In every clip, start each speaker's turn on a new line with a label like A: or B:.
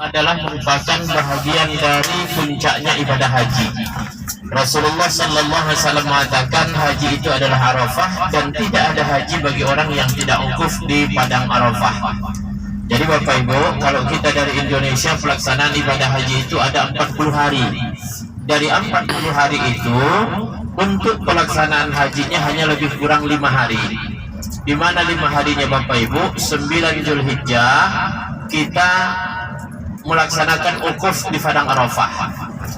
A: adalah merupakan bahagian dari puncaknya ibadah haji. Rasulullah sallallahu alaihi wasallam mengatakan haji itu adalah Arafah dan tidak ada haji bagi orang yang tidak wukuf di padang Arafah. Jadi Bapak Ibu, kalau kita dari Indonesia pelaksanaan ibadah haji itu ada 40 hari. Dari 40 hari itu untuk pelaksanaan hajinya hanya lebih kurang 5 hari. Di mana 5 harinya Bapak Ibu? 9 Zulhijjah kita melaksanakan wukuf di padang Arafah.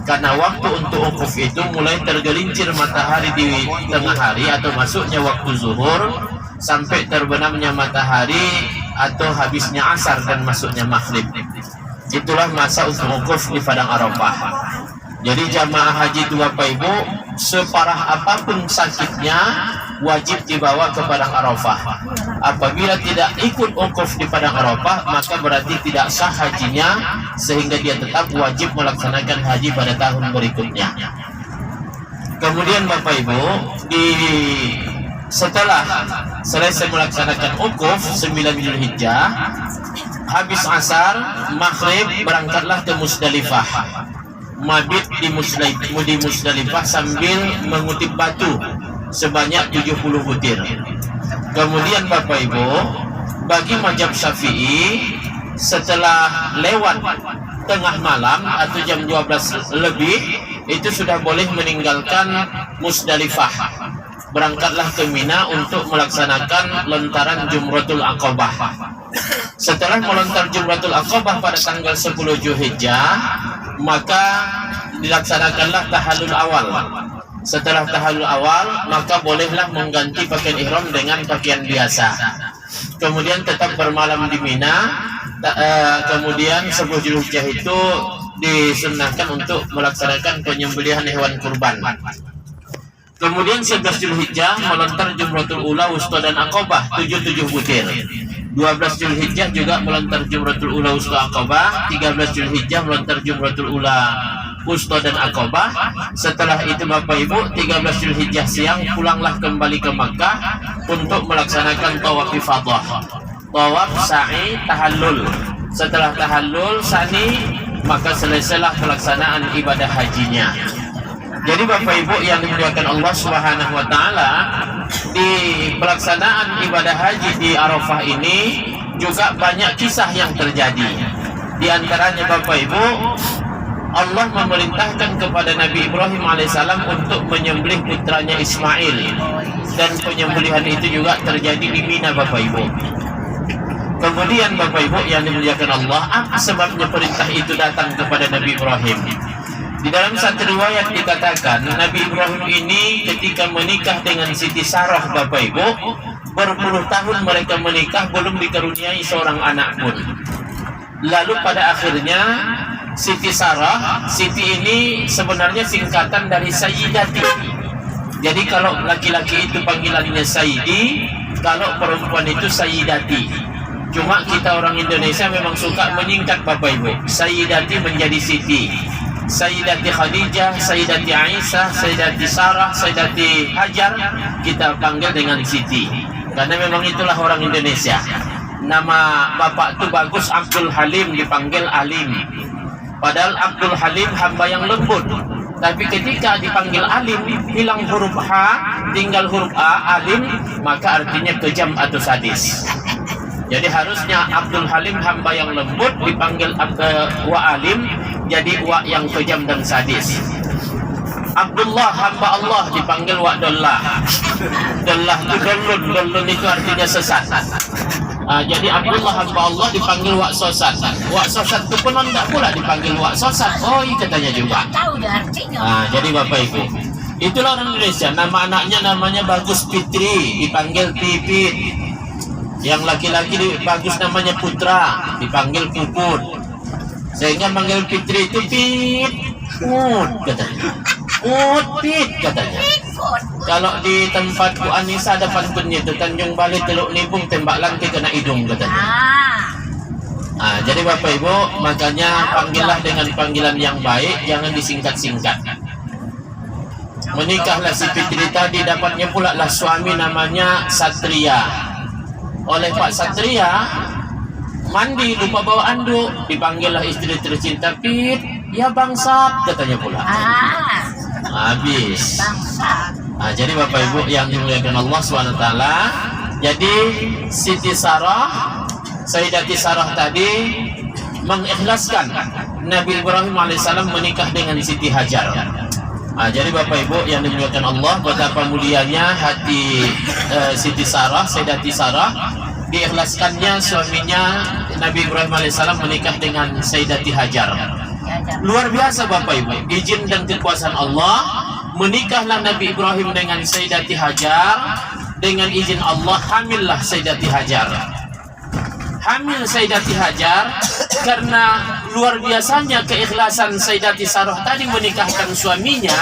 A: Karena waktu untuk wukuf itu mulai tergelincir matahari di tengah hari atau masuknya waktu zuhur sampai terbenamnya matahari atau habisnya asar dan masuknya maghrib. Itulah masa untuk wukuf di padang Arafah. Jadi jamaah haji itu Bapak Ibu, separah apapun sakitnya wajib dibawa ke padang Arafah. Apabila tidak ikut wukuf di padang Arafah, maka berarti tidak sah hajinya, sehingga dia tetap wajib melaksanakan haji pada tahun berikutnya. Kemudian Bapak Ibu, setelah selesai melaksanakan wukuf 9 Zulhijjah, habis asar, maghrib, berangkatlah ke Musdalifah. Mabit di Musdalifah sambil mengutip batu sebanyak 70 butir. Kemudian Bapak Ibu, bagi mazhab Syafi'i, setelah lewat tengah malam atau jam 12 lebih itu sudah boleh meninggalkan Musdalifah. Berangkatlah ke Mina untuk melaksanakan lontaran Jumratul Aqabah. Setelah melontar Jumratul Aqabah pada tanggal 10 Zulhijjah, maka dilaksanakanlah tahallul awal. Setelah tahallul awal, maka bolehlah mengganti pakaian ihram dengan pakaian biasa. Kemudian tetap bermalam di Mina. Kemudian 10 Zulhijjah itu disunnahkan untuk melaksanakan penyembelihan hewan kurban. Kemudian 11 Zulhijjah melontar Jumratul Ula, Wusta dan Aqabah 77 butir. 12 Zulhijjah juga melontar Jumratul Ula, Wusta, Aqabah. 13 Zulhijjah melontar Jumratul Ula, Wusta dan Aqabah. Setelah itu Bapak Ibu, 13 Zulhijjah siang pulanglah kembali ke Makkah untuk melaksanakan tawaf ifadah. Tawaf, sa'i, tahallul. Setelah tahallul, sani, maka selesailah pelaksanaan ibadah hajinya. Jadi Bapak Ibu yang dimuliakan Allah Subhanahu wa taala, di pelaksanaan ibadah haji di Arafah ini juga banyak kisah yang terjadi. Di antaranya Bapak Ibu, Allah memerintahkan kepada Nabi Ibrahim alaihissalam untuk menyembelih putranya Ismail, dan penyembelihan itu juga terjadi di Mina Bapak Ibu. Kemudian Bapak Ibu yang dimuliakan Allah, apa sebabnya perintah itu datang kepada Nabi Ibrahim? Di dalam satu riwayat dikatakan Nabi Ibrahim ini ketika menikah dengan Siti Sarah Bapak Ibu, berpuluh tahun mereka menikah belum dikaruniai seorang anak pun. Lalu pada akhirnya Siti Sarah, Siti ini sebenarnya singkatan dari Sayyidati. Jadi kalau laki-laki itu panggilannya Sayyidi, kalau perempuan itu Sayyidati. Cuma kita orang Indonesia memang suka menyingkat Bapak Ibu. Sayyidati menjadi Siti. Sayyidati Khadijah, Sayyidati Aisyah, Sayyidati Sarah, Sayyidati Hajar kita panggil dengan Siti. Karena memang itulah orang Indonesia. Nama bapak itu bagus, Abdul Halim, dipanggil Alim. Padahal Abdul Halim hamba yang lembut. Tapi ketika dipanggil Alim, hilang huruf H, tinggal huruf A, Alim, maka artinya kejam atau sadis. Jadi harusnya Abdul Halim hamba yang lembut dipanggil wa Alim, jadi wa yang kejam dan sadis. Abdullah hamba Allah dipanggil wa Dollah. Dollah itu dollun itu artinya sesat. Jadi Abdullah hamba Allah dipanggil wa sosat. Wa sosat itu pun tidak pula dipanggil wa sosat. Oh iya katanya juga. Jadi Bapak Ibu, itulah orang Indonesia. Nama anaknya namanya Bagus Fitri, dipanggil Pipit. Yang laki-laki bagus namanya Putra, dipanggil Puput. Sehingga manggil Fitri itu Pit, katanya. Pit katanya. Kalau di tempat Bu Anissa ada pantunnya itu, Tanjung Balai Teluk Nibung tembak lantai kena hidung katanya. Jadi Bapak Ibu, makanya panggillah dengan panggilan yang baik, jangan disingkat-singkat. Menikahlah si Fitri tadi, dapatnya pula lah suami namanya Satria. Oleh Pak Satria mandi lupa bawa anduk, dipanggillah istri tercinta, Pit, ya bangsat, katanya pula. Habis. Jadi Bapak Ibu yang dimuliakan Allah SWT, jadi Siti Sarah, Sayyidati Sarah tadi mengikhlaskan Nabi Ibrahim alaihissalam menikah dengan Siti Hajar. Jadi Bapak Ibu yang dimuliakan Allah, betapa mulianya hati Siti Sarah, Sayyidati Sarah, diikhlaskannya suaminya Nabi Ibrahim alaihissalam menikah dengan Sayyidati Hajar. Luar biasa Bapak Ibu, izin dan kekuasaan Allah, menikahlah Nabi Ibrahim dengan Sayyidati Hajar. Dengan izin Allah hamillah Sayyidati Hajar. Hamil Sayyidati Hajar karena luar biasanya keikhlasan Sayyidati Sarah tadi menikahkan suaminya.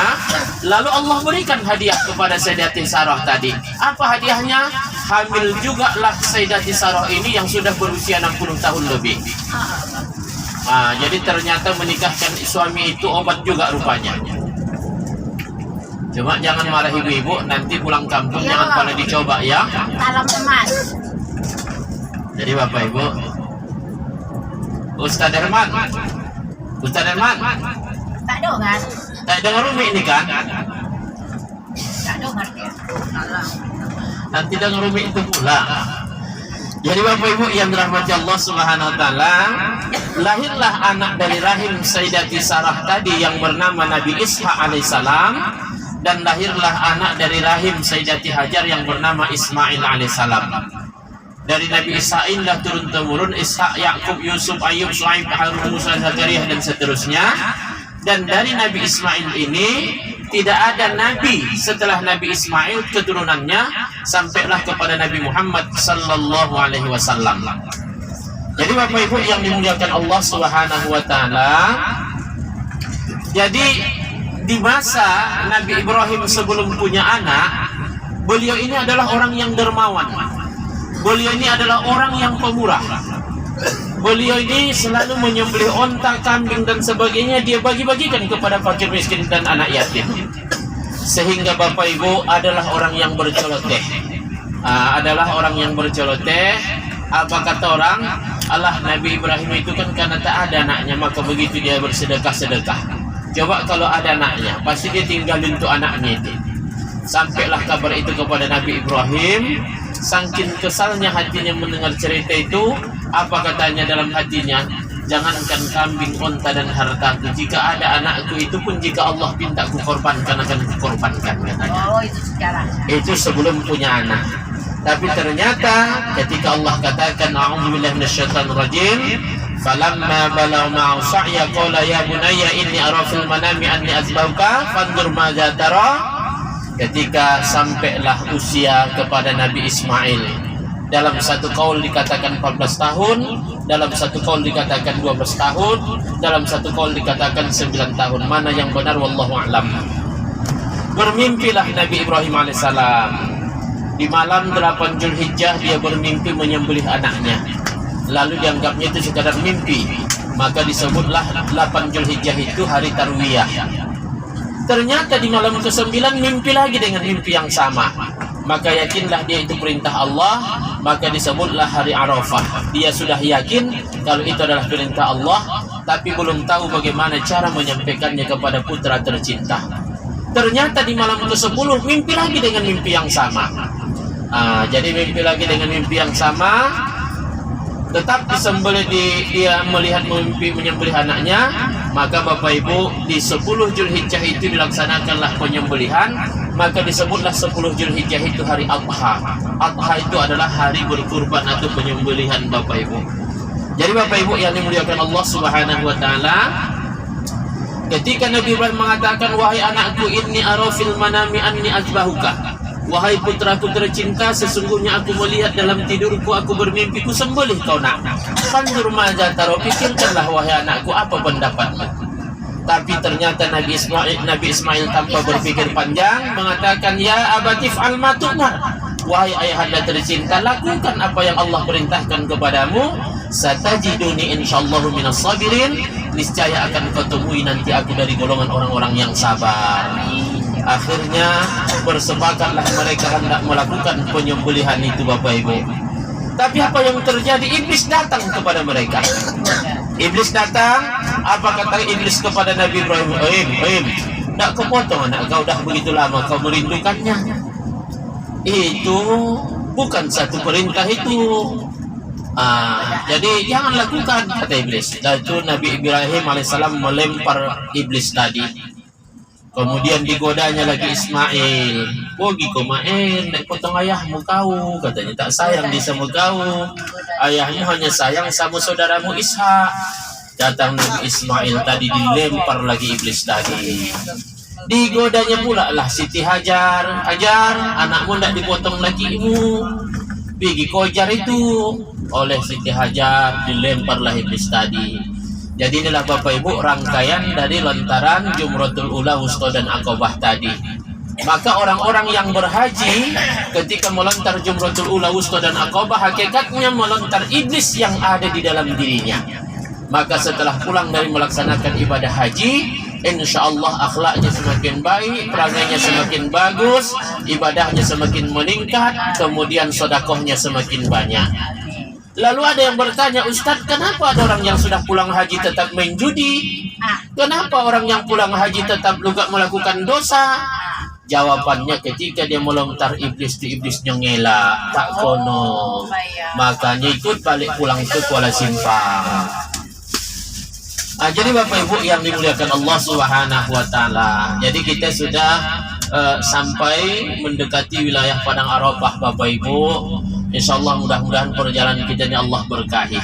A: Lalu Allah berikan hadiah kepada Sayyidati Sarah tadi. Apa hadiahnya? Hamil juga lah Sayyidati Sarah ini yang sudah berusia 60 tahun lebih. Jadi ternyata menikahkan suami itu obat juga rupanya. Cuma jangan marah ibu-ibu, nanti pulang kampung jangan pada dicoba ya.
B: Salam emas.
A: Jadi Bapak Ibu, Ustadz Herman,
B: Tak dengar.
A: tak dengar Umi ini kan?
B: Tak dengar dia.
A: Nanti dengar Umi itu pula. Jadi Bapak Ibu yang dirahmati Allah Subhanahu Wa Taala, lahirlah anak dari rahim Sayyidati Sarah tadi yang bernama Nabi Ishaq alaihissalam, dan lahirlah anak dari rahim Sayyidati Hajar yang bernama Ismail alaihissalam. Dari Nabi Ismail lah turun-temurun Ishak, Yakub, Yusuf, Ayub, Shu'aib, Harun, Musa, Zakaria dan seterusnya. Dan dari Nabi Ismail ini tidak ada nabi setelah Nabi Ismail keturunannya sampailah kepada Nabi Muhammad sallallahu alaihi wasallam. Jadi Bapak Ibu yang dimuliakan Allah Subhanahu wa taala, jadi di masa Nabi Ibrahim sebelum punya anak, beliau ini adalah orang yang dermawan. Beliau ini adalah orang yang pemurah. Beliau ini selalu menyembelih onta, kambing dan sebagainya, dia bagi-bagikan kepada fakir miskin dan anak yatim. Sehingga Bapak Ibu adalah orang yang berceloteh. Apa kata orang? Allah, Nabi Ibrahim itu kan karena tak ada anaknya, maka begitu dia bersedekah-sedekah. Coba kalau ada anaknya, pasti dia tinggalin untuk anaknya itu. Sampailah kabar itu kepada Nabi Ibrahim. Saking kesalnya hatinya mendengar cerita itu, apa katanya dalam hatinya? Jangankan kambing, onta dan hartaku, jika ada anakku itu pun jika Allah minta kukorbankan akan kukorbankan, katanya.
B: Itu sejarah.
A: Itu sebelum punya anak. Tapi ternyata ketika Allah katakan a'udzubillahi minasyaitonir rajim, falamma balagha ma'ahu sa'ya qala ya bunayya inni ara fil manami anni azbahuka fanzur madza tara. Ketika sampailah usia kepada Nabi Ismail, dalam satu kaul dikatakan 14 tahun, dalam satu kaul dikatakan 12 tahun, dalam satu kaul dikatakan 9 tahun. Mana yang benar wallahu a'lam. Bermimpilah Nabi Ibrahim alaihissalam. Di malam 8 Zulhijjah dia bermimpi menyembelih anaknya. Lalu dianggapnya itu sekadar mimpi, maka disebutlah 8 Zulhijjah itu hari Tarwiyah. Ternyata di malam ke-9 mimpi lagi dengan mimpi yang sama. Maka yakinlah dia itu perintah Allah, maka disebutlah hari Arafah. Dia sudah yakin kalau itu adalah perintah Allah, tapi belum tahu bagaimana cara menyampaikannya kepada putra tercinta. Ternyata di malam ke-10 mimpi lagi dengan mimpi yang sama. Jadi mimpi lagi dengan mimpi yang sama, tetap disembelih, dia melihat mimpi menyembelih anaknya. Maka Bapak Ibu di 10 Zulhijjah itu dilaksanakanlah penyembelihan. Maka disebutlah 10 Zulhijjah itu hari Adha. Adha itu adalah hari berkurban atau penyembelihan Bapak Ibu. Jadi Bapak Ibu yang dimuliakan Allah Subhanahu wa taala, ketika Nabi Ibrahim mengatakan wahai anakku inni ara fil manami anni azbahuka, wahai putraku tercinta, sesungguhnya aku melihat dalam tidurku, aku bermimpi ku sembelih kau nak. Fanzur madza tara, pikirkanlah wahai anakku apa pendapatmu. Tapi ternyata Nabi Ismail tanpa berpikir panjang mengatakan ya abatif al matumar, wahai ayahanda tercinta, lakukan apa yang Allah perintahkan kepadamu. Satajiduni insyaallah minas sabirin, niscaya akan kau temui nanti aku dari golongan orang-orang yang sabar. Akhirnya bersepakatlah mereka hendak melakukan penyembelihan itu Bapak Ibu. Tapi apa yang terjadi? Iblis datang kepada mereka. Iblis datang, apa kata iblis kepada Nabi Ibrahim? Tak kepotong anak kau dah begitu lama kau merindukannya. Itu bukan satu perintah itu. Jadi jangan lakukan, kata iblis. Lalu Nabi Ibrahim alaihissalam melempar iblis tadi. Kemudian digodanya lagi Ismail. Pergi kau main, nak potong ayahmu kau. Katanya tak sayang di sama kau. Ayahmu hanya sayang sama saudaramu Ishak. Datang Nabi Ismail tadi, dilempar lagi iblis tadi. Digodanya pula lah Siti Hajar. Hajar, anakmu nak dipotong lakimu. Pergi kojar itu. Oleh Siti Hajar dilemparlah iblis tadi. Jadi inilah Bapak Ibu rangkaian dari lantaran Jumratul Ula, Wusta dan Aqabah tadi. Maka orang-orang yang berhaji ketika melontar Jumratul Ula, Wusta dan Aqabah, hakikatnya melontar iblis yang ada di dalam dirinya. Maka setelah pulang dari melaksanakan ibadah haji, insya Allah akhlaknya semakin baik, perangainya semakin bagus, ibadahnya semakin meningkat, kemudian sedekahnya semakin banyak. Lalu ada yang bertanya, Ustadz, kenapa ada orang yang sudah pulang haji tetap main judi? Kenapa orang yang pulang haji tetap juga melakukan dosa? Jawabannya ketika dia melontar iblis di iblisnya ngelak, tak kono. Makanya ikut balik pulang ke Kuala Simpang. Jadi Bapak Ibu yang dimuliakan Allah Subhanahu wa taala. Jadi kita sudah sampai mendekati wilayah Padang Arafah Bapak Ibu. Insyaallah mudah-mudahan perjalanan kita ini Allah berkahi.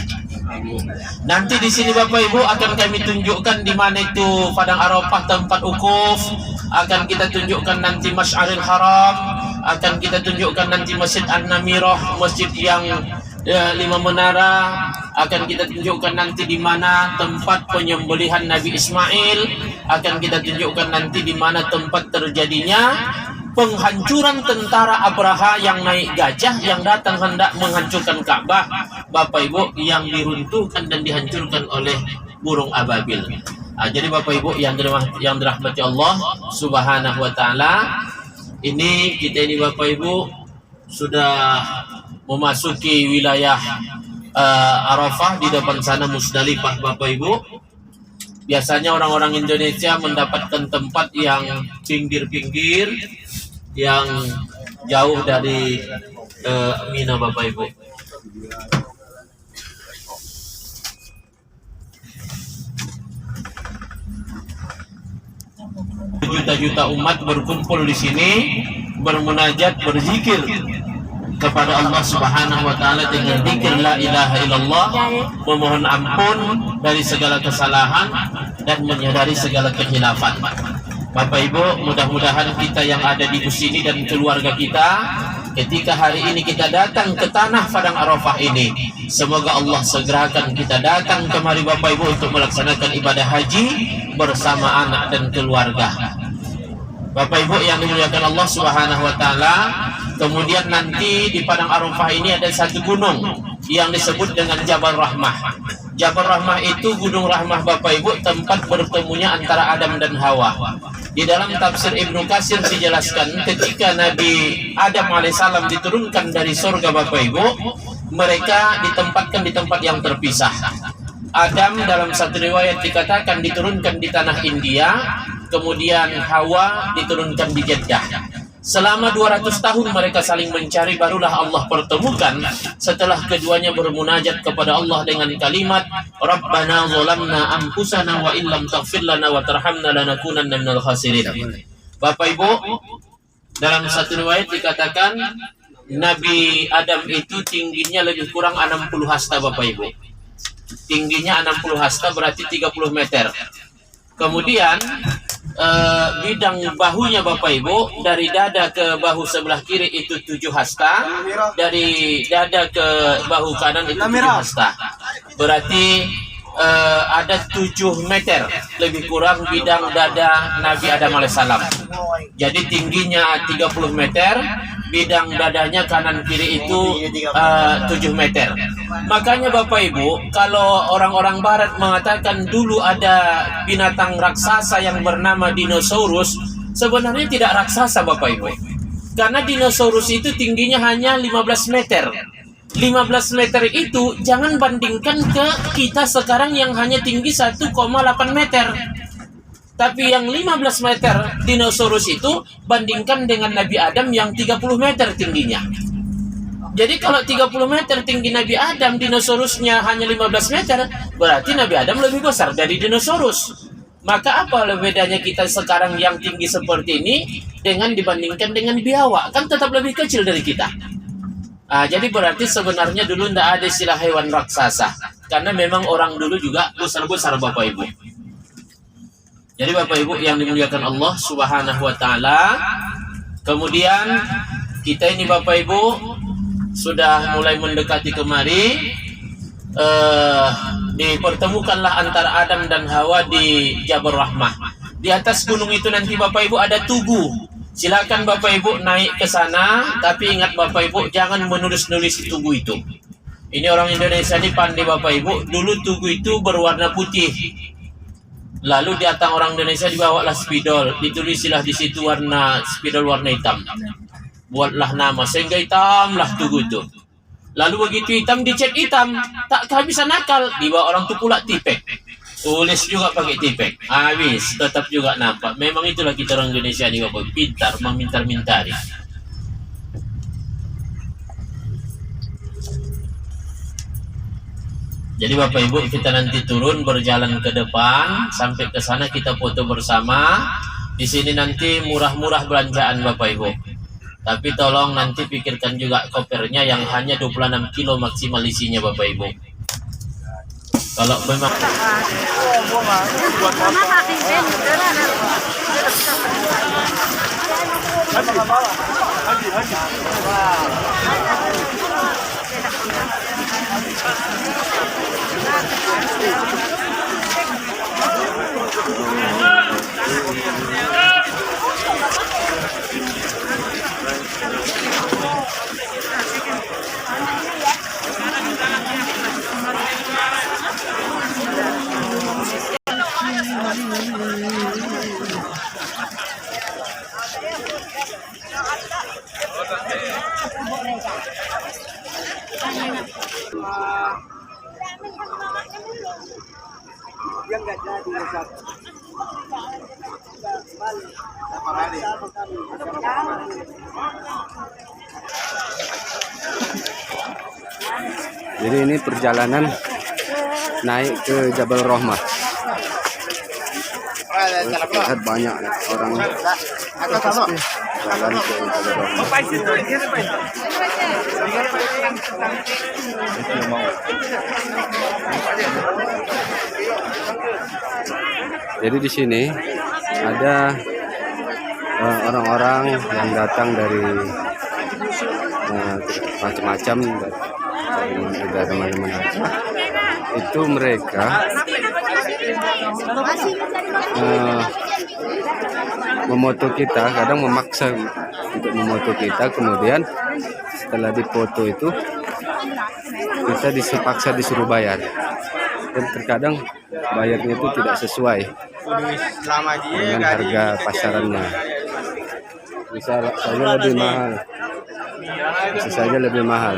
A: Nanti di sini Bapak Ibu akan kami tunjukkan di mana itu Padang Arafah tempat ukuf. Akan kita tunjukkan nanti Masy'aril Haram. Akan kita tunjukkan nanti Masjid An-Namirah, masjid yang 5 menara. Akan kita tunjukkan nanti di mana tempat penyembelihan Nabi Ismail. Akan kita tunjukkan nanti di mana tempat terjadinya penghancuran tentara Abraha yang naik gajah yang datang hendak menghancurkan Ka'bah, Bapak Ibu, yang diruntuhkan dan dihancurkan oleh burung ababil. Jadi Bapak Ibu yang dirahmati Allah Subhanahu wa taala, ini kita ini Bapak Ibu sudah memasuki wilayah Arafah. Di depan sana Musdalifah Bapak Ibu. Biasanya orang-orang Indonesia mendapatkan tempat yang pinggir-pinggir, yang jauh dari Mina Bapak Ibu. Juta-juta umat berkumpul di sini, bermunajat, berzikir kepada Allah Subhanahu wa taala dengan zikir la ilaha illallah, memohon ampun dari segala kesalahan dan menyadari segala kekhilafan. Bapak Ibu, mudah-mudahan kita yang ada di sini dan keluarga kita, ketika hari ini kita datang ke tanah Padang Arafah ini, semoga Allah segerakan kita datang kemari Bapak Ibu untuk melaksanakan ibadah haji bersama anak dan keluarga. Bapak Ibu yang dimuliakan Allah Subhanahu wa taala, kemudian nanti di Padang Arafah ini ada satu gunung yang disebut dengan Jabal Rahmah. Jabal Rahmah itu gunung rahmah Bapak Ibu, tempat bertemunya antara Adam dan Hawa. Di dalam tafsir Ibnu Katsir dijelaskan ketika Nabi Adam alaihissalam diturunkan dari surga Bapak Ibu, mereka ditempatkan di tempat yang terpisah. Adam dalam satu riwayat dikatakan diturunkan di tanah India, kemudian Hawa diturunkan di Jeddah. Selama 200 tahun mereka saling mencari, barulah Allah pertemukan setelah keduanya bermunajat kepada Allah dengan kalimat Rabbana zalamna anfusana wa illam taghfir lana wa tarhamna lanakunanna minal khasirin. Bapak Ibu, dalam satu riwayat dikatakan Nabi Adam itu tingginya lebih kurang 60 hasta Bapak Ibu. Tingginya 60 hasta berarti 30 meter. Kemudian bidang bahunya Bapak Ibu, dari dada ke bahu sebelah kiri itu 7 hasta, dari dada ke bahu kanan itu 7 hasta. Berarti ada 7 meter lebih kurang bidang dada Nabi Adam alaihissalam. Jadi tingginya 30 meter, bidang dadanya kanan kiri itu 7 meter. Makanya Bapak Ibu, kalau orang-orang barat mengatakan dulu ada binatang raksasa yang bernama dinosaurus, sebenarnya tidak raksasa Bapak Ibu. Karena dinosaurus itu tingginya hanya 15 meter. 15 meter itu jangan bandingkan ke kita sekarang yang hanya tinggi 1,8 meter. Tapi yang 15 meter dinosaurus itu bandingkan dengan Nabi Adam yang 30 meter tingginya. Jadi kalau 30 meter tinggi Nabi Adam, dinosaurusnya hanya 15 meter, berarti Nabi Adam lebih besar dari dinosaurus. Maka apa bedanya kita sekarang yang tinggi seperti ini dengan dibandingkan dengan biawak? Kan tetap lebih kecil dari kita. Jadi berarti sebenarnya dulu tidak ada istilah hewan raksasa. Karena memang orang dulu juga besar-besar Bapak Ibu. Jadi Bapak Ibu yang dimuliakan Allah Subhanahu wa Ta'ala. Kemudian kita ini Bapak Ibu sudah mulai mendekati kemari. Dipertemukanlah antara Adam dan Hawa di Jabal Rahmah. Di atas gunung itu nanti Bapak Ibu ada tugu. Silakan Bapak Ibu naik ke sana, tapi ingat Bapak Ibu jangan menulis-nulis di tugu itu. Ini orang Indonesia ini pandai Bapak Ibu. Dulu tugu itu berwarna putih. Lalu di atas orang Indonesia dibawalah spidol, ditulislah di situ warna spidol warna hitam. Buatlah nama sehingga hitamlah tugu itu. Lalu begitu hitam dicat hitam, tak kehabisan nakal, dibawa orang tu pula tipek. Tulis juga pakai tipek. Habis, tetap juga nampak. Memang itulah kita orang Indonesia ni Bapak, pintar memintar-mintari. Jadi Bapak Ibu kita nanti turun berjalan ke depan sampai ke sana kita foto bersama. Di sini nanti murah-murah belanjaan Bapak Ibu. Tapi tolong nanti pikirkan juga kopernya yang hanya 26 kilo maksimal isinya Bapak Ibu. Kalau memang
C: dia nggak jadi Ustaz.
D: Jadi ini perjalanan naik ke Jabal Rahmah. Lihat banyak orang jalan ke Jabal Rahmah. Jadi di sini ada orang-orang yang datang dari macam-macam dari negara mana-mana. Itu mereka memoto kita, kadang memaksa untuk memoto kita, kemudian setelah dipoto itu kita dipaksa disuruh bayar, dan terkadang bayarnya itu tidak sesuai dengan harga pasarannya. Bisa saja lebih mahal, bisa saja lebih mahal.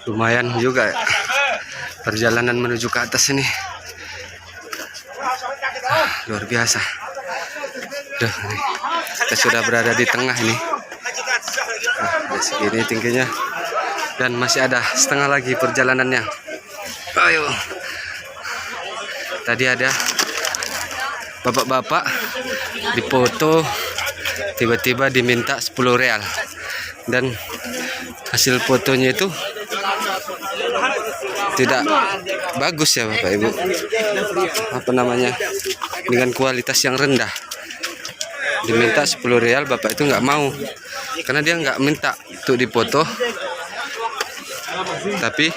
D: Lumayan juga perjalanan menuju ke atas ini, luar biasa. Duh, nih, kita sudah berada di tengah ini. Segini tingginya, dan masih ada setengah lagi perjalanannya. Ayo, tadi ada bapak-bapak dipoto, tiba-tiba diminta 10 real, dan hasil fotonya itu tidak bagus ya Bapak Ibu, apa namanya, dengan kualitas yang rendah. Diminta 10 real, bapak itu nggak mau, karena dia nggak minta untuk dipoto, tapi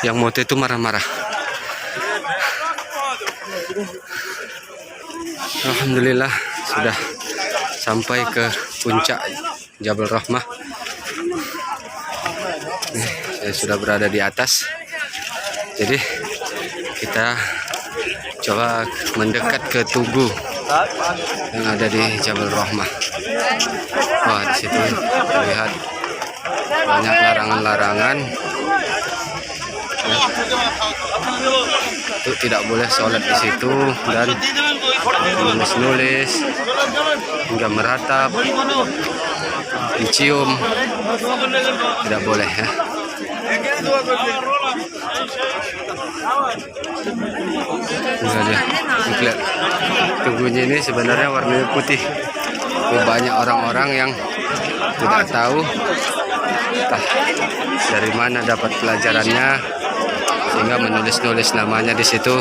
D: yang moto itu marah-marah. Alhamdulillah sudah sampai ke puncak Jabal Rahmah. Saya sudah berada di atas. Jadi kita coba mendekat ke tugu yang ada di Jabal Rahmah. Wah, di situ terlihat banyak larangan-larangan. Itu tidak boleh sholat di situ dan nulis-nulis hingga meratap, dicium, tidak boleh ya. Lihat, tubuhnya ini sebenarnya warnanya putih. Banyak orang-orang yang tidak tahu entah dari mana dapat pelajarannya sehingga menulis-nulis namanya di situ.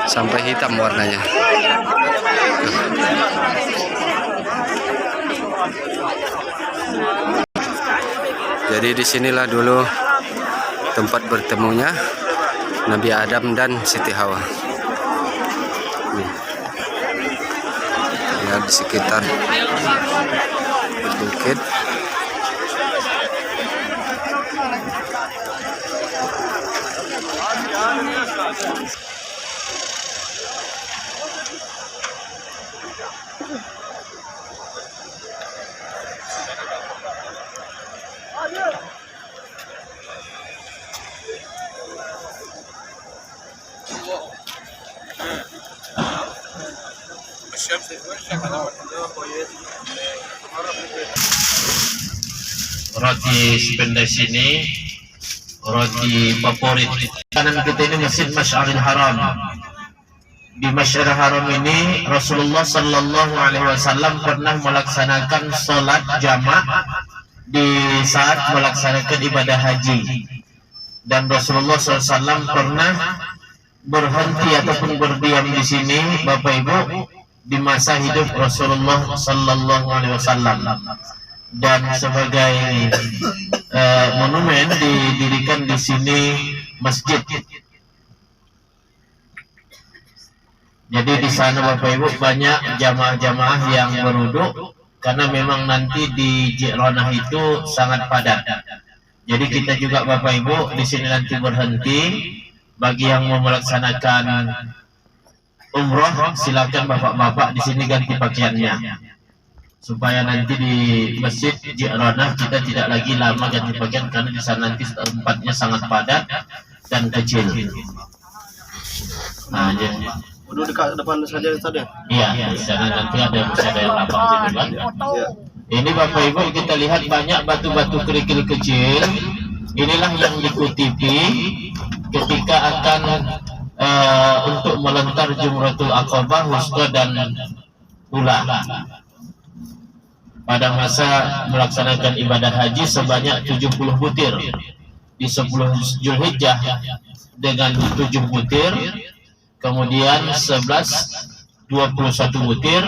D: Sampai hitam warnanya. Jadi disinilah dulu tempat bertemunya Nabi Adam dan Siti Hawa. Ya, di sekitar bukit.
A: Roti sependek sini, roti favorit. Kanan kita ini Masjid Masy'aril Haram. Di Masy'aril Haram ini Rasulullah Sallallahu Alaihi Wasallam pernah melaksanakan sholat jamak di saat melaksanakan ibadah haji. Dan Rasulullah SAW pernah berhenti ataupun berdiam di sini, Bapak Ibu, di masa hidup Rasulullah Sallallahu Alaihi Wasallam. Dan sebagai monumen didirikan di sini masjid. Jadi di sana Bapak Ibu banyak jamaah-jamaah yang berwudu karena memang nanti di Ji'ranah itu sangat padat. Jadi kita juga Bapak Ibu di sini nanti berhenti. Bagi yang mau melaksanakan umroh silakan Bapak-bapak di sini ganti pakaiannya. Supaya nanti di Masjid Ji'ranah kita tidak lagi lama ganti pakaian karena di sana nanti tempatnya sangat padat dan kecil. Nah, jadi
C: udah dekat depan saja tadi.
A: iya, di sana nanti ada yang lapang gitu kan. Ini Bapak Ibu kita lihat banyak batu-batu kerikil kecil. Inilah yang dikutipi ketika akan untuk melontar Jumratul Aqabah, Wusta dan Ula. Pada masa melaksanakan ibadah haji sebanyak 70 butir di 10 Zulhijjah dengan 7 butir, kemudian 11 21 butir,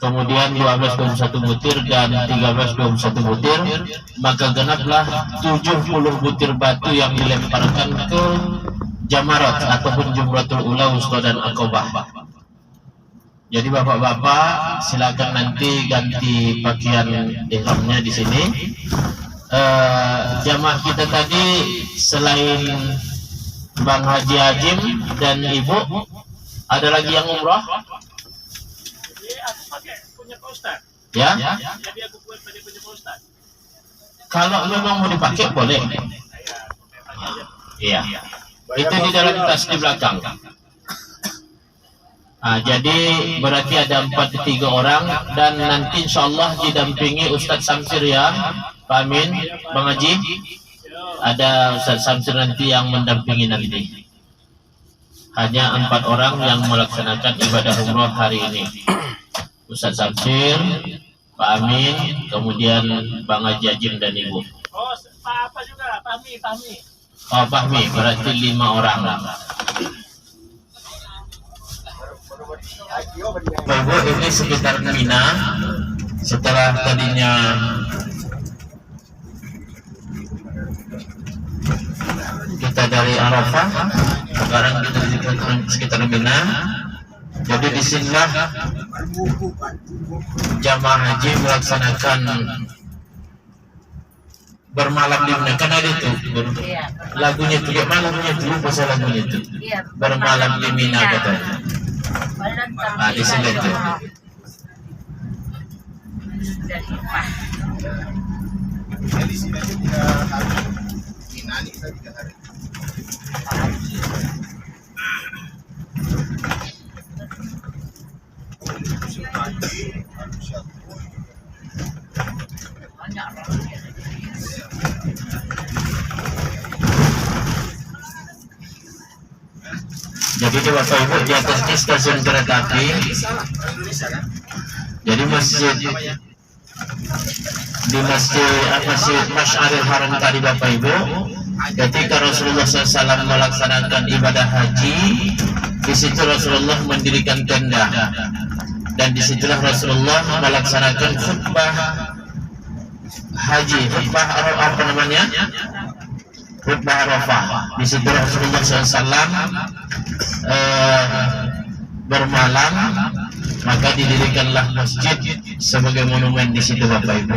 A: kemudian 12 21 butir dan 13 21 butir, maka genaplah 70 butir batu yang dilemparkan ke Jamarat ataupun Jumratul Ula, Wusta dan Aqabah. Jadi bapak-bapak silakan nanti ganti pakaian ihramnya di sini. Jamaah kita tadi selain Bang Haji Hajim dan Ibu, ada lagi yang umroh? Ya? Kalau memang mau dipakai boleh. Iya. Itu di dalam tas di belakang. Nah, jadi berarti ada 3 orang dan nanti insya Allah didampingi Ustadz Samsir ya, Pak Amin, Bang Haji. Ada Ustadz Samsir nanti yang mendampingi nanti. Hanya 4 orang yang melaksanakan ibadah umroh hari ini. Ustadz Samsir, Pak Amin, kemudian Bang Haji Hajim dan Ibu.
C: Oh, Pak apa juga? Fahmi.
A: Oh, Fahmi, berarti 5 orang. Bahwa ini sekitar Mina. Setelah tadinya kita dari Arafah, sekarang kita di sekitar Mina. Jadi disinilah jamaah haji melaksanakan bermalam di mana? Kan ada tuh
B: Iya.
A: lagunya tuh, ya malamnya tuh, pasal lagunya tuh.
B: Iya.
A: Bermalam di Mina katanya. Ah, di sini tuh.
B: Musdalifah. Banyak orang.
A: Jadi di Bapak Ibu di atas ini stasiun kereta api. Jadi masjid di masjid Masy'aril Haram tadi Bapak Ibu, ketika Rasulullah SAW melaksanakan ibadah haji, di situ Rasulullah mendirikan tenda, dan disitulah Rasulullah melaksanakan khutbah haji, khutbah apa namanya? Khutbah Arafah. Di situ Rasulullah SAW bermalam, maka didirikanlah masjid sebagai monumen di situ Bapak Ibu.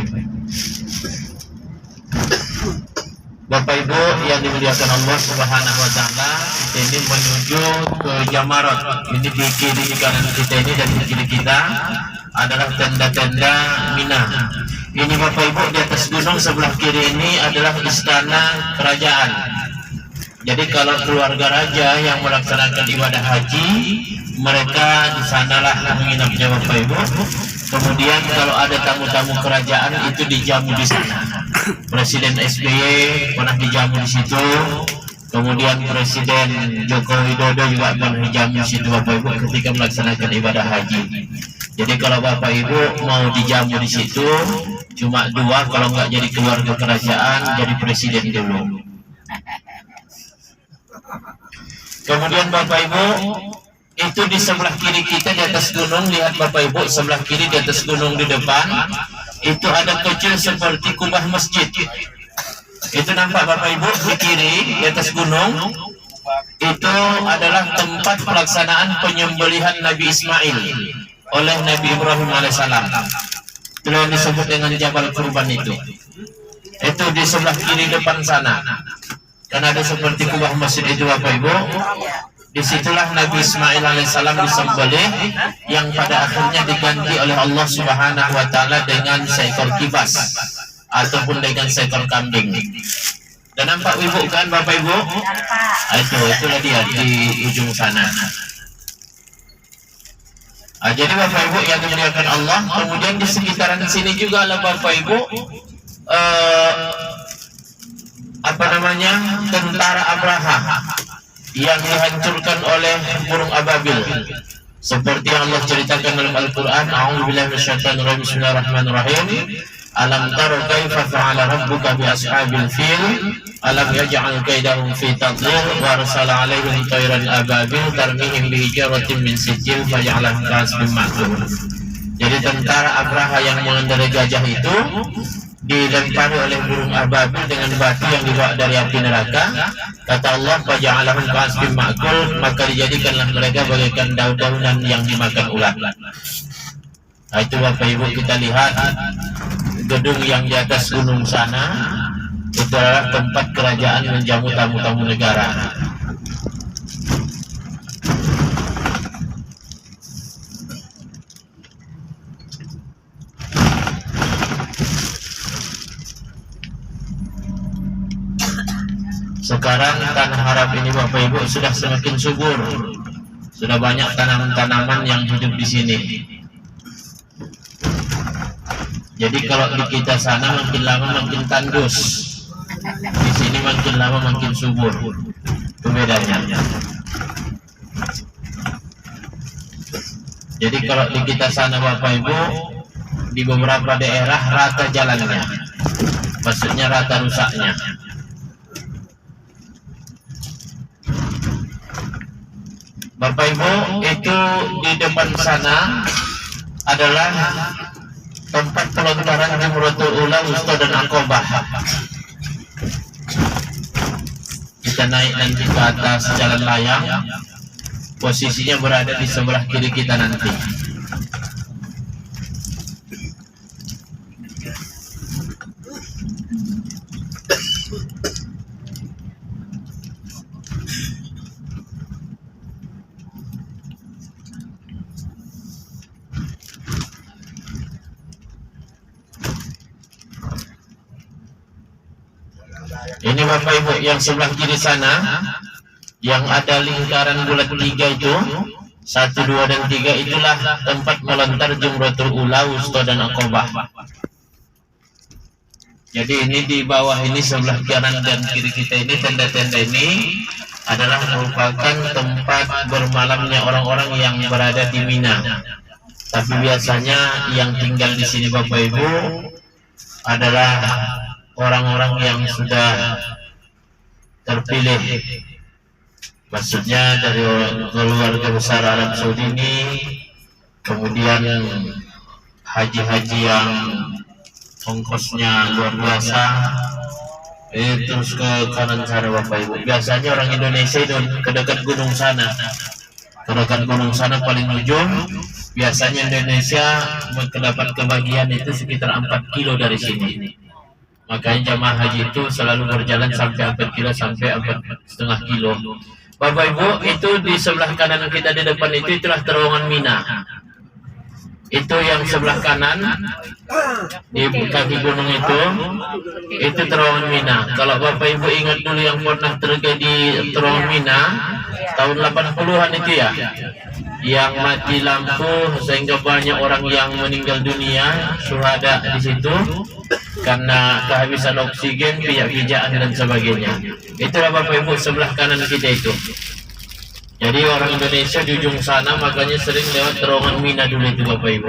A: Bapak Ibu yang dimuliakan Allah Subhanahu wa taala, ini menuju ke Jamarat. Ini di kiri kanan kita ini dan di kiri kita adalah tenda-tenda Mina. Ini Bapak Ibu di atas gunung sebelah kiri ini adalah istana kerajaan. Jadi kalau keluarga raja yang melaksanakan ibadah haji, mereka di sanalah menginapnya Bapak Ibu. Kemudian kalau ada tamu-tamu kerajaan itu dijamu di sana. Presiden SBY pernah dijamu di situ. Kemudian Presiden Joko Widodo juga pernah dijamu di situ Bapak Ibu ketika melaksanakan ibadah haji. Jadi kalau Bapak Ibu mau dijamu di situ cuma dua, kalau nggak jadi keluarga kerajaan jadi presiden dulu. Kemudian Bapak Ibu itu di sebelah kiri kita di atas gunung, lihat Bapak Ibu sebelah kiri di atas gunung di depan itu ada kecil seperti kubah masjid. Itu nampak Bapak Ibu di kiri di atas gunung itu adalah tempat pelaksanaan penyembelihan Nabi Ismail oleh Nabi Ibrahim alaihissalam. Itu yang disebut dengan Jabal Kurban itu. Itu di sebelah kiri depan sana. Karena ada seperti kubah masjid itu Bapak Ibu. Disitulah Nabi Ismail alaihissalam disembelih, yang pada akhirnya diganti oleh Allah Subhanahu wa taala dengan seekor kibas ataupun dengan seekor kambing. Dan nampak Ibu kan Bapak Ibu? Itulah dia di ujung sana. Jadi Bapak Ibu yang dimuliakan Allah, kemudian di sekitaran sini juga lah Bapak Ibu tentara Abraha yang dihancurkan oleh burung ababil, seperti yang Allah ceritakan dalam Al-Quran. A'udzubillahi minasyaitonirrajim. Bismillahirrahmanirrahim. Alam tara kaifa fa'ala rabbuka bi ashabil fil alam yaj'al kaidahum fi tadlil wa arsala 'alaihim tayran ababil tarmihim bi hijaratin min sijil faj'alahum ka'asfin ma'kul. Jadi tentara Abraha yang mengendarai gajah itu dilempari oleh burung ababil dengan batu yang dibawa dari api neraka. Kata Allah, faj'alahum ka'asfin ma'kul, maka dijadikanlah mereka bagaikan daun-daunan yang dimakan ulat. Nah, itu Bapak Ibu kita lihat gedung yang di atas gunung sana, itu adalah tempat kerajaan menjamu tamu-tamu negara. Sekarang tanah Arab ini Bapak Ibu sudah semakin subur, sudah banyak tanaman-tanaman yang hidup di sini. Jadi kalau di kita sana makin lama makin tandus, di sini makin lama makin subur. Itu bedanya. Jadi kalau di kita sana Bapak Ibu, di beberapa daerah rata jalannya, maksudnya rata rusaknya. Bapak Ibu, itu di depan sana adalah tempat pelontaran Jamratul Ula, Wusta dan Aqabah. Kita naik nanti ke atas jalan layang, posisinya berada di sebelah kiri kita nanti. Ini Bapak Ibu yang sebelah kiri sana, yang ada lingkaran bulat 3 itu, 1, 2, dan 3 itulah tempat melontar Jumratul Ula, Wusta, dan Aqabah. Jadi ini di bawah ini sebelah kanan dan kiri kita ini, tenda-tenda ini adalah merupakan tempat bermalamnya orang-orang yang berada di Mina. Tapi biasanya yang tinggal di sini Bapak Ibu adalah orang-orang yang sudah terpilih, maksudnya dari keluarga besar Arab Saudi ini, kemudian haji-haji yang ongkosnya luar biasa. Terus ke kanan sana Bapak Ibu, biasanya orang Indonesia itu ke dekat gunung sana, paling ujung. Biasanya Indonesia mendapat kebagian itu sekitar 4 kilo dari sini. Makanya jamaah haji itu selalu berjalan sampai 4 kilo, sampai 4,5 kilo. Bapak Ibu, itu di sebelah kanan kita di depan itu, itulah terowongan Mina. Itu yang sebelah kanan di kaki gunung itu terowongan Mina. Kalau Bapak Ibu ingat dulu yang pernah terjadi terowongan Mina tahun 80-an itu ya, yang mati lampu sehingga banyak orang yang meninggal dunia, syuhada di situ karena kehabisan oksigen, pijak-pijakan dan sebagainya. Itulah Bapak Ibu sebelah kanan kita itu. Jadi orang Indonesia di ujung sana makanya sering lewat terowongan Mina dulu itu Bapak Ibu.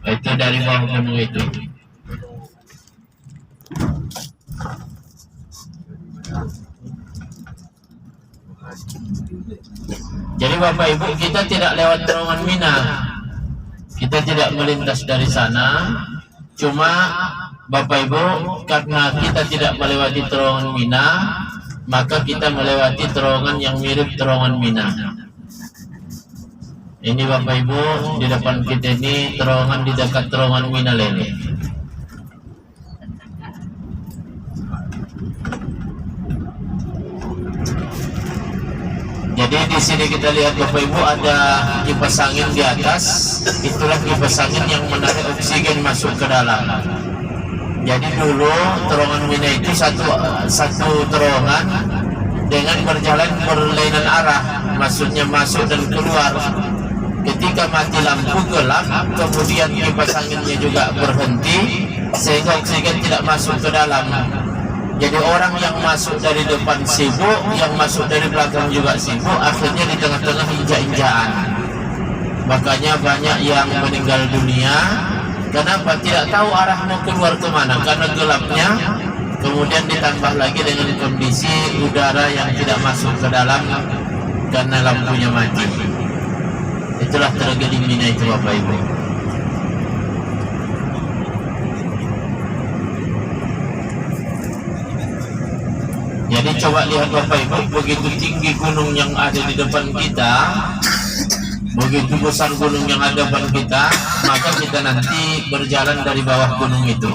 A: Itu dari bawah gunung itu. Jadi Bapak Ibu, kita tidak lewat terowongan Mina, kita tidak melintas dari sana. Cuma Bapak Ibu, karena kita tidak melewati terowongan Mina, maka kita melewati terowongan yang mirip terowongan Mina. Ini Bapak Ibu, di depan kita ini terowongan di dekat terowongan Mina Lele. Jadi di sini kita lihat Bapak Ibu ada kipas angin di atas. Itulah kipas angin yang menarik oksigen masuk ke dalam. Jadi dulu terowongan Mina itu satu terowongan dengan berjalan berlainan arah, maksudnya masuk dan keluar. Ketika mati lampu gelap, kemudian kipas anginnya juga berhenti sehingga oksigen tidak masuk ke dalam. Jadi orang yang masuk dari depan sibuk, yang masuk dari belakang juga sibuk, akhirnya di tengah-tengah injak-injakan. Makanya banyak yang meninggal dunia. Kenapa? Tidak tahu arah mau keluar kemana karena gelapnya. Kemudian ditambah lagi dengan kondisi udara yang tidak masuk ke dalam karena lampunya mati. Itulah tragedi Mina itu Bapak Ibu. Jadi coba lihat Bapak Ibu, begitu tinggi gunung yang ada di depan kita, begitu besar gunung yang ada di depan kita, maka kita nanti berjalan dari bawah gunung itu.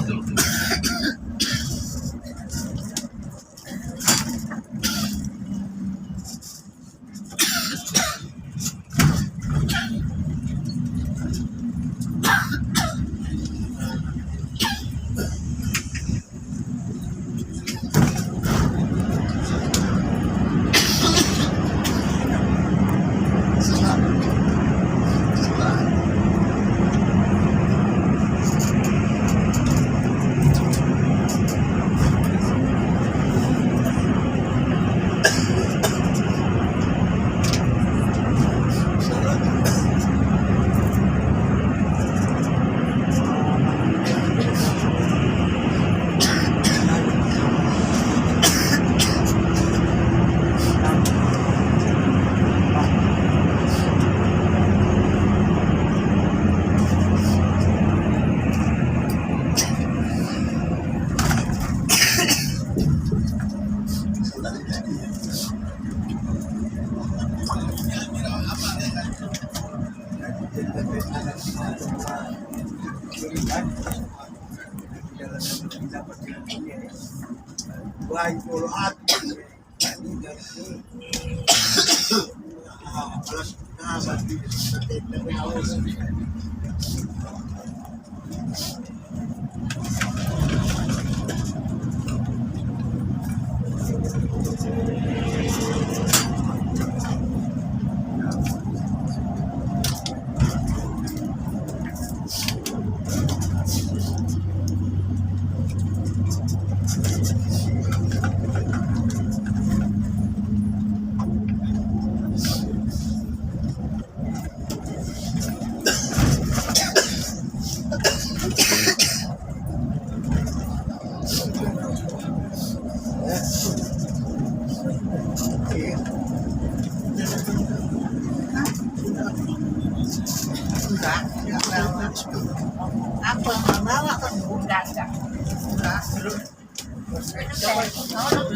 B: Apa yang bawa ke enggak.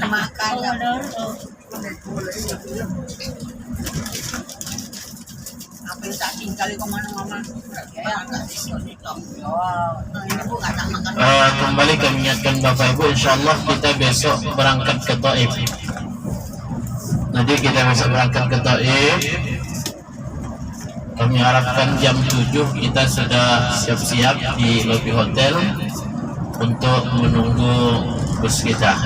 B: Makan apa yang tak tinggal kemana-mana
A: Kembali kami ingatkan Bapak Ibu, insyaallah kita besok berangkat ke Taif. Nanti kita besok berangkat ke Taif. Kami harapkan jam 7 kita sudah siap-siap di lobi hotel untuk menunggu bus kita.